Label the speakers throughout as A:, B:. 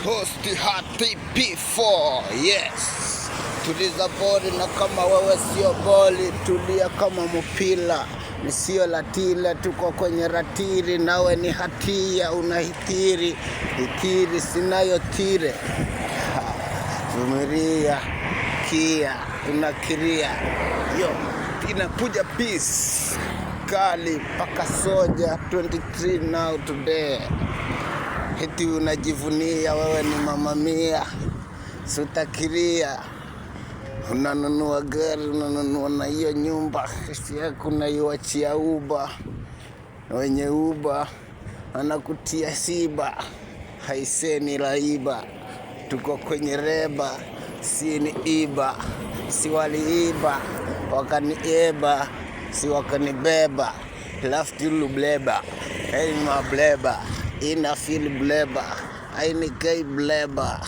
A: Posti hati P4, yes. Tuliza boli na kama wewe sio boli, tulia kama mpila. Ni sio latila, tuko kwenye ratiri, nawe ni hatia, unahitiri. Hitiri, sinayo tire. Vumilia, kia, unakiria. Yo, inakuja peace. Kali, paka soja, 23 now today. Heti unajivunia wewe ni mama mia. Sutakiria unanunua gari, unanunua na hiyo nyumba, kesi yako unaiwachia uba. Wenye uba anakutia siba, haiseni raiba. Tuko kwenye reba, si ni iba. Si waliiba, wakanieba, si wakanibeba. Lafti lubleba, hey mableba. Ina feel bleba, aini kai bleba.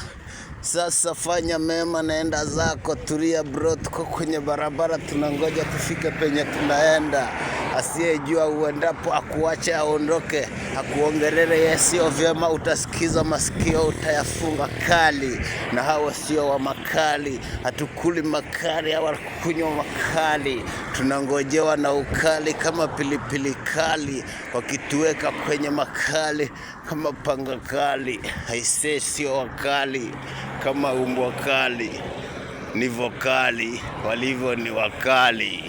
A: Sasa fanya mema, naenda zako, tulia bro, tuko kwenye barabara, tunangoja tufike penye tunaenda. Asiyejua uendapo akuache aondoke, akuongelele yesio vyema, utasikiza masikio utayafunga kali. Na hawa sio wa makali, hatukuli makali, hawa kunywa makali. Tunangojewa na ukali kama pilipili kali, wakituweka kwenye makali kama panga kali. Haise sio wakali kama umbwa kali, ni vokali, walivyo ni wakali.